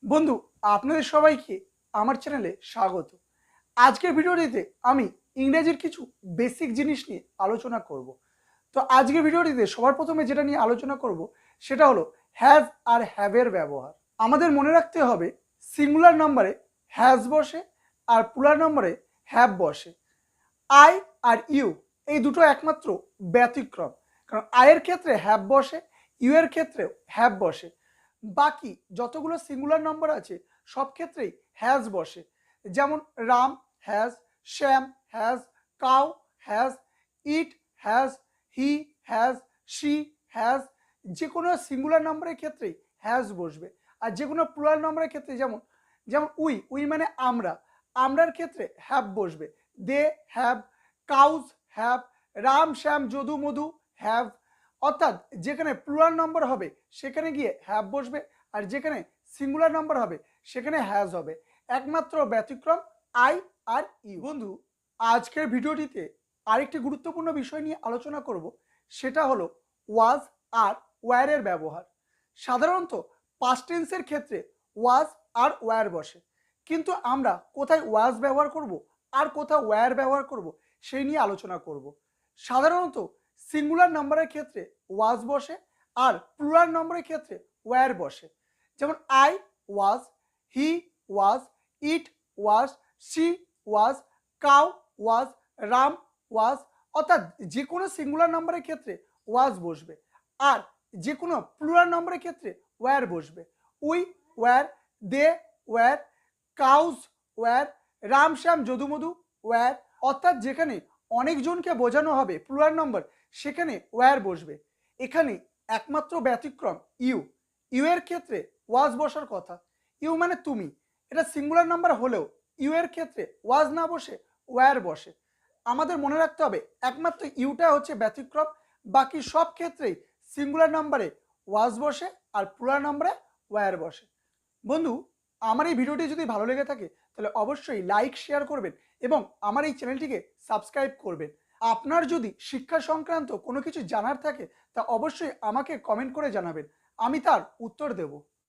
বন্ধু, আপনাদের সবাইকে আমার চ্যানেলে স্বাগত। আজকের ভিডিওটিতে আমি ইংরেজির কিছু বেসিক জিনিস নিয়ে আলোচনা করব। তো আজকের ভিডিওটিতে সবার প্রথমে যেটা নিয়ে আলোচনা করব সেটা হলো হ্যাজ আর হ্যাভের ব্যবহার। আমাদের মনে রাখতে হবে সিঙ্গুলার নাম্বারে হ্যাজ বসে আর প্লুরাল নাম্বারে হ্যাভ বসে। আই আর ইউ এই দুটো একমাত্র ব্যতিক্রম, কারণ আয়ের ক্ষেত্রে হ্যাভ বসে, ইউ এর ক্ষেত্রেও হ্যাভ বসে। বাকি যতগুলো সিঙ্গুলার নাম্বার আছে সব ক্ষেত্রেই হ্যাজ বসে। যেমন Ram has, Shyam has, cow has, it has, he has, she has. যে কোনো সিঙ্গুলার নাম্বারের ক্ষেত্রেই হ্যাজ বসবে। আর যে কোনো প্লুরাল নাম্বারের ক্ষেত্রে যেমন যেমন উই, উই মানে আমরা, আমরার ক্ষেত্রে হ্যাভ বসবে। They have, cows have, Ram Shyam Jadu Madhu have. অর্থাৎ যেখানে প্লুরাল নাম্বার হবে সেখানে গিয়ে হ্যাভ বসবে, আর যেখানে সিঙ্গুলার নাম্বার হবে সেখানে হ্যাজ হবে। একমাত্র ব্যতিক্রম আই আর ইউ। বন্ধু, আজকের ভিডিওটিতে আরেকটি গুরুত্বপূর্ণ বিষয় নিয়ে আলোচনা করব, সেটা হলো ওয়াজ আর ওয়্যারের ব্যবহার। সাধারণত পাস্ট টেন্সের ক্ষেত্রে ওয়াজ আর ওয়্যার বসে, কিন্তু আমরা কোথায় ওয়াজ ব্যবহার করব আর কোথায় ওয়্যার ব্যবহার করব সেই নিয়ে আলোচনা করব। সাধারণত সিঙ্গুলার নাম্বারের ক্ষেত্রে ওয়াজ বসে আর প্লুরাল নাম্বারের ক্ষেত্রে ওয়্যার বসে। যেমন I was, he was, it was, she was, cow was, Ram was. অর্থাৎ যে কোনো সিঙ্গুলার নাম্বারের ক্ষেত্রে ওয়াজ বসবে, আর যে কোনো প্লুরাল নাম্বারের ক্ষেত্রে ওয়্যার বসবে। We were, they were, cows were, Ram Shyam Jadu Madhu were. অর্থাৎ যেখানে অনেকজনকে বোঝানো হবে প্লুরাল নাম্বার সেখানে ওয়্যার বসবে। এখানে একমাত্র ব্যতিক্রম ইউ। ইউ এর ক্ষেত্রে ওয়াজ বসার কথা। ইউ মানে তুমি, এটা সিঙ্গুলার নাম্বার হলেও ইউ এর ক্ষেত্রে ওয়াজ না বসে ওয়্যার বসে। আমাদের মনে রাখতে হবে একমাত্র ইউটা হচ্ছে ব্যতিক্রম, বাকি সব ক্ষেত্রেই সিঙ্গুলার নাম্বারে ওয়াজ বসে আর প্লুরাল নাম্বারে ওয়্যার বসে। বন্ধু, আমার এই ভিডিওটি যদি ভালো লেগে থাকে তাহলে অবশ্যই লাইক শেয়ার করবেন এবং আমার এই চ্যানেলটিকে সাবস্ক্রাইব করবেন। আপনার যদি শিক্ষা সংক্রান্ত কোনো কিছু জানার থাকে তা অবশ্যই আমাকে কমেন্ট করে জানাবেন, আমি তার উত্তর দেব।